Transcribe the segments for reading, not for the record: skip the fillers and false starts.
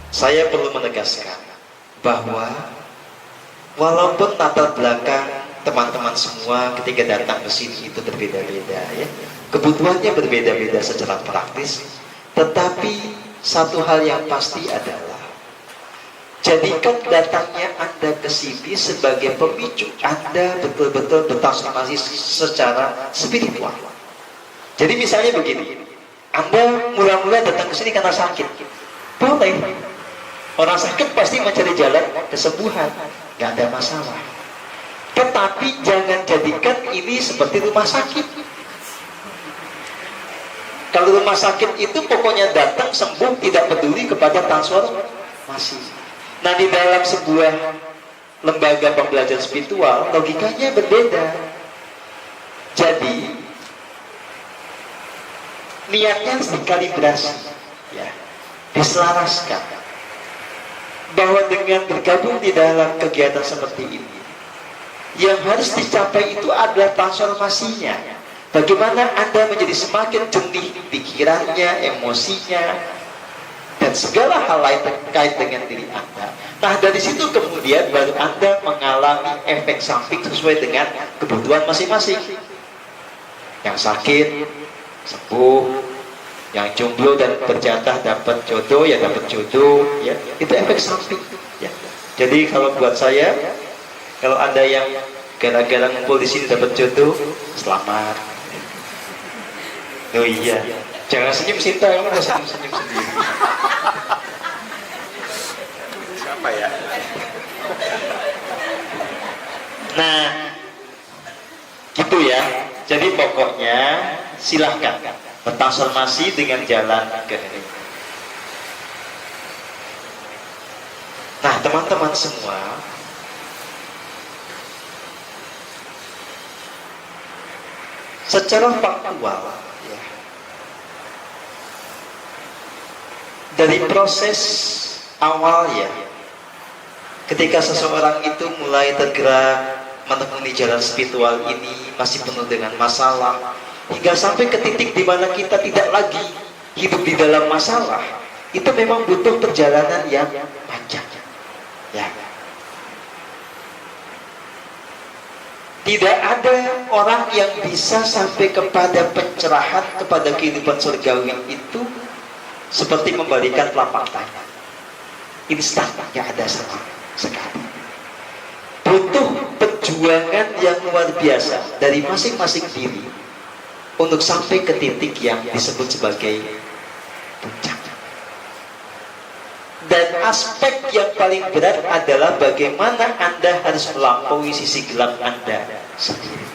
saya perlu menegaskan bahwa walaupun latar belakang teman-teman semua ketika datang ke sini itu berbeda-beda ya, kebutuhannya berbeda-beda secara praktis, tetapi satu hal yang pasti adalah jadikan datangnya Anda ke sini sebagai pemicu Anda betul-betul bertransformasi secara spiritual. Jadi misalnya begini, Anda mula-mula datang ke sini karena sakit, boleh. Orang sakit pasti mencari jalan kesembuhan, nggak ada masalah. Tetapi jangan jadikan ini seperti rumah sakit. Kalau rumah sakit itu pokoknya datang sembuh, tidak peduli kepada transformasi. Nah, di dalam sebuah lembaga pembelajaran spiritual logikanya berbeda. Jadi niatnya harus dikalibrasi, ya, diselaraskan. Bahwa dengan bergabung di dalam kegiatan seperti ini, yang harus dicapai itu adalah transformasinya. Bagaimana Anda menjadi semakin jernih pikirannya, emosinya, dan segala hal lain terkait dengan diri Anda. Nah, dari situ kemudian baru Anda mengalami efek samping sesuai dengan kebutuhan masing-masing. Yang sakit sembuh, yang jomblo dan berjatah dapat jodoh, ya dapat jodoh, ya itu efek samping, ya. Jadi kalau buat saya, kalau Anda yang gara-gara ngumpul di sini dapat jodoh, selamat. Oh iya, jangan senyum Sinta, kamu nggak senyum sendiri. Siapa ya? Nah, gitu ya. Jadi pokoknya silahkan bertransformasi dengan jalan kehening. Nah, teman-teman semua, secara faktual, ya, dari proses awal ya, ketika seseorang itu mulai tergerak menemui jalan spiritual ini masih penuh dengan masalah, hingga sampai ke titik di mana kita tidak lagi hidup di dalam masalah, itu memang butuh perjalanan yang panjang. Ya. Tidak ada orang yang bisa sampai kepada pencerahan, kepada kehidupan surgawi itu seperti membalikan telapak tangan. Instan, yang ada sekali. Butuh perjuangan yang luar biasa dari masing-masing diri untuk sampai ke titik yang disebut sebagai puncak. Dan aspek yang paling berat adalah bagaimana Anda harus melampaui sisi gelap Anda sendiri.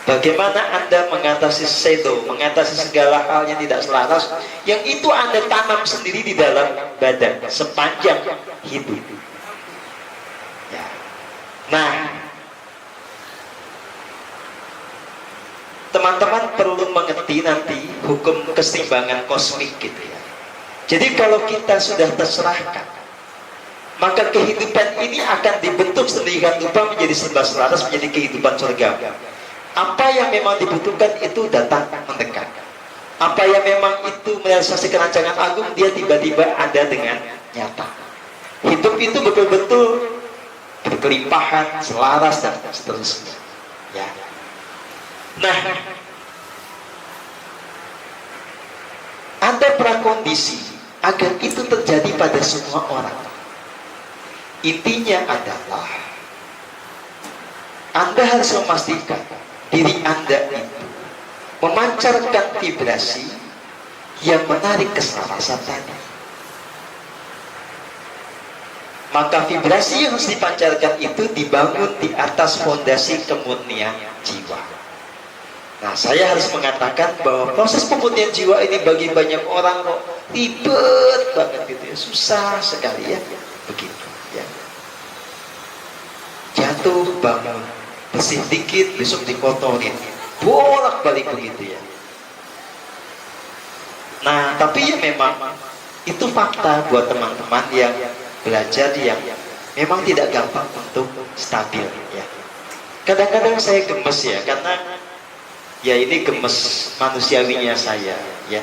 Bagaimana Anda mengatasi shadow, mengatasi segala hal yang tidak selaras, yang itu Anda tanam sendiri di dalam badan sepanjang hidup. Ya. Nah, teman-teman perlu mengerti nanti hukum keseimbangan kosmik gitu ya. Jadi kalau kita sudah terserahkan, maka kehidupan ini akan dibentuk sedemikian rupa menjadi serba selaras, menjadi kehidupan surga. Apa yang memang dibutuhkan itu datang mendekat. Apa yang memang itu merealisasi kerancangan agung, dia tiba-tiba ada dengan nyata. Hidup itu betul-betul berkelimpahan, selaras, dan seterusnya. Ya. Nah, ada prakondisi agar itu terjadi pada semua orang. Intinya adalah Anda harus memastikan diri Anda itu memancarkan vibrasi yang menarik keselarasan tadi. Maka vibrasi yang harus dipancarkan itu dibangun di atas fondasi kemurnian jiwa. Nah, saya harus mengatakan bahwa proses pemurnian jiwa ini bagi banyak orang kok ribet banget gitu ya, susah sekali ya, begitu ya. Jatuh bangun, bersih dikit, besok dikotorin, bolak-balik begitu ya. Nah, tapi ya memang itu fakta buat teman-teman yang belajar yang memang tidak gampang untuk stabil ya. Kadang-kadang saya gemes ya, karena ya ini gemes manusiawinya saya ya,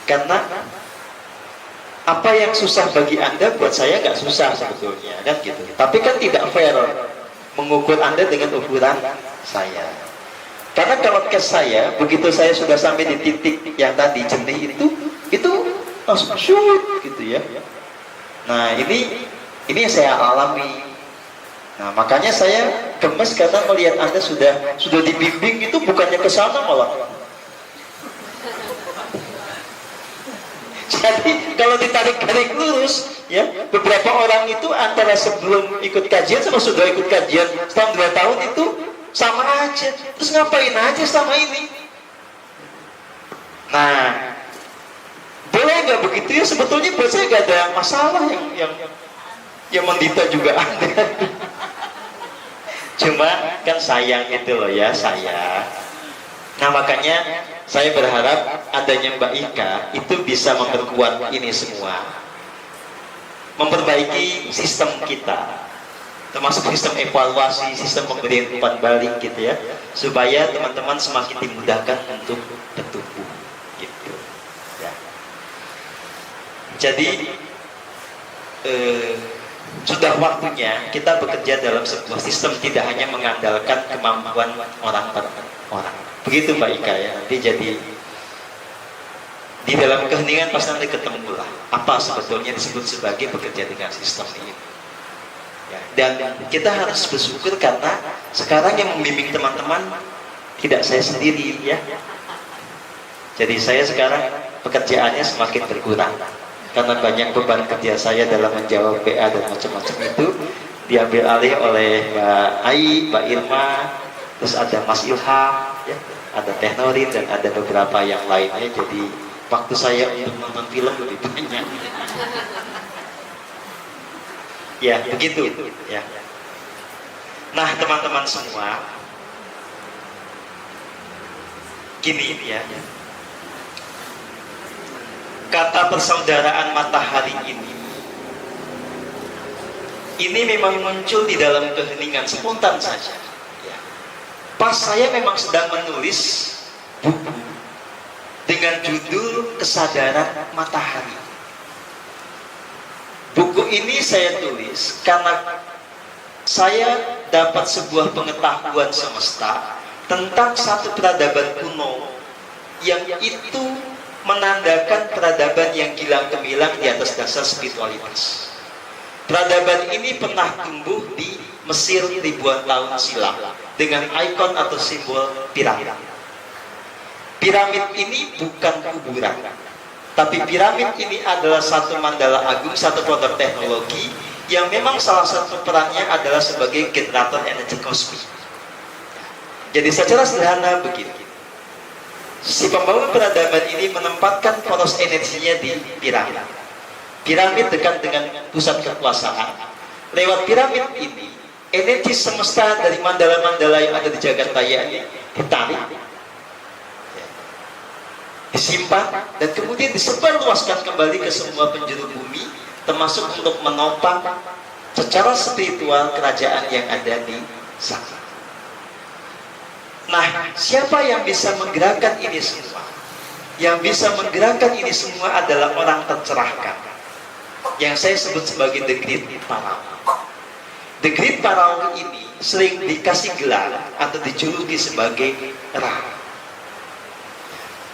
karena Apa yang susah bagi Anda buat saya nggak susah sebetulnya, kan gitu. Tapi kan tidak fair mengukur Anda dengan ukuran saya. Karena kalau ke saya, begitu saya sudah sampai di titik yang tadi jenih itu langsung shoot gitu ya. Nah ini yang saya alami. Nah makanya saya gemes karena melihat Anda sudah dibimbing itu bukannya ke sana malah. Jadi kalau ditarik garis lurus, ya beberapa orang itu antara sebelum ikut kajian sama sudah ikut kajian setahun 2 tahun itu sama aja. Terus ngapain aja selama ini? Nah, boleh nggak begitu ya? Sebetulnya buat saya nggak ada masalah yang mendita juga ada. Cuma kan sayang itu loh ya, saya. Nah makanya saya berharap adanya Mbak Ika itu bisa memperkuat ini semua, memperbaiki sistem kita, termasuk sistem evaluasi, sistem pemberian umpan balik gitu ya, supaya teman-teman semakin dimudahkan untuk bertumbuh gitu ya. Jadi sudah waktunya kita bekerja dalam sebuah sistem, tidak hanya mengandalkan kemampuan orang per orang. Begitu Mbak Ika ya. Nanti jadi di dalam keheningan pasti nanti ketemulah apa sebetulnya disebut sebagai bekerja dengan sistem ini. Ya, dan kita harus bersyukur karena sekarang yang membimbing teman-teman tidak saya sendiri ya. Jadi saya sekarang pekerjaannya semakin berkurang karena banyak beban kerja saya dalam menjawab PA dan macam-macam itu diambil alih oleh Mbak Ai, Mbak Irma, terus ada Mas Ilham, ya, ada Teh Norin dan ada beberapa yang lainnya. Jadi waktu saya untuk nonton film lebih banyak. Ya begitu. Ya. Nah teman-teman semua, gini ya. Kata persaudaraan matahari ini memang muncul di dalam keheningan spontan saja ya. Pas saya memang sedang menulis buku dengan judul Kesadaran Matahari. Buku ini saya tulis karena saya dapat sebuah pengetahuan semesta tentang satu peradaban kuno yang itu menandakan peradaban yang gilang gemilang di atas dasar spiritualitas. Peradaban ini pernah tumbuh di Mesir ribuan tahun silam dengan ikon atau simbol piramid. Piramid ini bukan kuburan, tapi piramid ini adalah satu mandala agung, satu produk teknologi yang memang salah satu perannya adalah sebagai generator energi kosmik. Jadi secara sederhana begini. Si pembangun peradaban ini menempatkan poros energinya di piramid. Piramid dekat dengan pusat kekuasaan. Lewat piramid ini, energi semesta dari mandala-mandala yang ada di jagat raya ini ditarik, disimpan, dan kemudian disebarluaskan kembali ke semua penjuru bumi, termasuk untuk menopang secara spiritual kerajaan yang ada di sana. Nah, siapa yang bisa menggerakkan ini semua? Yang bisa menggerakkan ini semua adalah orang tercerahkan, yang saya sebut sebagai The Great Pharaoh. The Great Pharaoh ini sering dikasih gelar atau dijuluki sebagai Ra.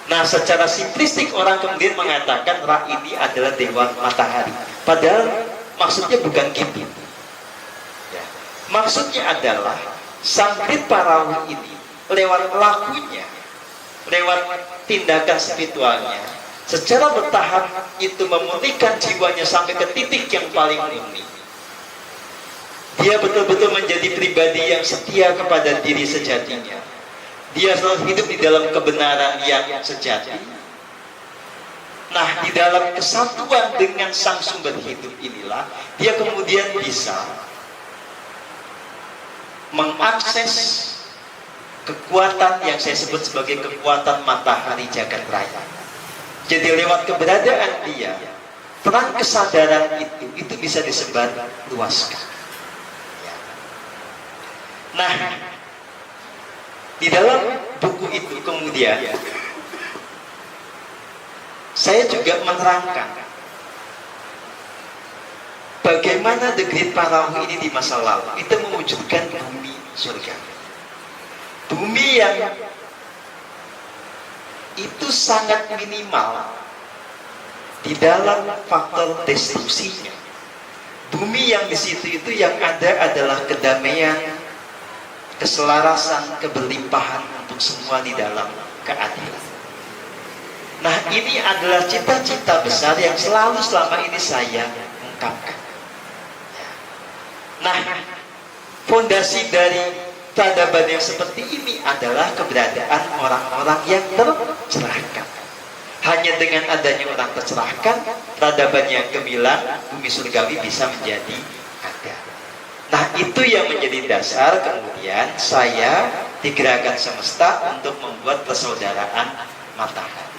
Nah, secara simplistik orang kemudian mengatakan Ra ini adalah dewa matahari. Padahal maksudnya bukan gitu. Ya. Maksudnya adalah sang Great Pharaoh ini lewat lakunya, lewat tindakan spiritualnya, secara bertahap itu memurnikan jiwanya sampai ke titik yang paling murni. Dia betul-betul menjadi pribadi yang setia kepada diri sejatinya. Dia selalu hidup di dalam kebenaran yang sejati. Nah, di dalam kesatuan dengan sang sumber hidup inilah dia kemudian bisa mengakses kekuatan yang saya sebut sebagai kekuatan matahari jagat raya. Jadi lewat keberadaan dia, terang kesadaran itu bisa disebar luaskan. Nah, di dalam buku itu kemudian saya juga menerangkan bagaimana The Great Perahu ini di masa lalu itu mewujudkan bumi surga. Bumi yang itu sangat minimal di dalam faktor destruksinya. Bumi yang di situ itu yang ada adalah kedamaian, keselarasan, keberlimpahan untuk semua di dalam keadilan. Nah, ini adalah cita-cita besar yang selalu selama ini saya ungkapkan. Nah, fondasi dari peradaban yang seperti ini adalah keberadaan orang-orang yang tercerahkan. Hanya dengan adanya orang tercerahkan, peradaban yang gemilang, bumi surgawi bisa menjadi ada. Nah, itu yang menjadi dasar kemudian saya digerakkan semesta untuk membuat persaudaraan matahari.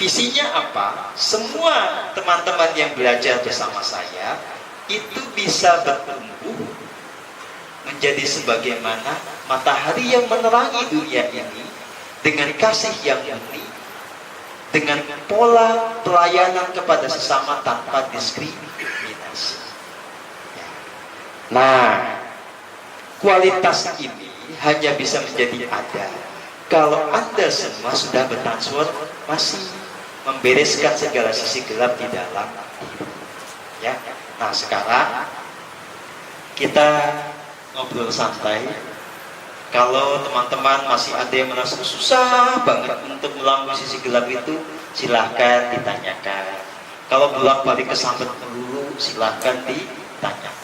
Visinya apa? Semua teman-teman yang belajar bersama saya itu bisa bertumbuh menjadi sebagaimana matahari yang menerangi dunia ini dengan kasih yang murni, dengan pola pelayanan kepada sesama tanpa diskriminasi. Nah, kualitas ini hanya bisa menjadi ada kalau Anda semua sudah bertransformasi, membereskan segala sisi gelap di dalam diri. Ya. Nah, sekarang kita ngobrol santai. Kalau teman-teman masih ada yang merasa susah banget untuk melampaui sisi gelap itu, silahkan ditanyakan. Kalau bolak-balik kesambet dulu, silahkan ditanyakan.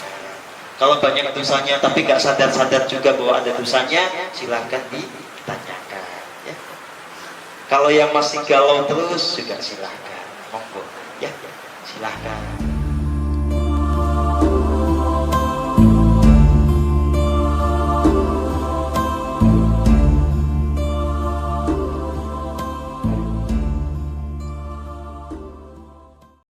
Kalau banyak dosanya tapi gak sadar-sadar juga bahwa ada dosanya, silahkan ditanyakan. Ya. Kalau yang masih galau terus juga silahkan, monggo, ya, silahkan.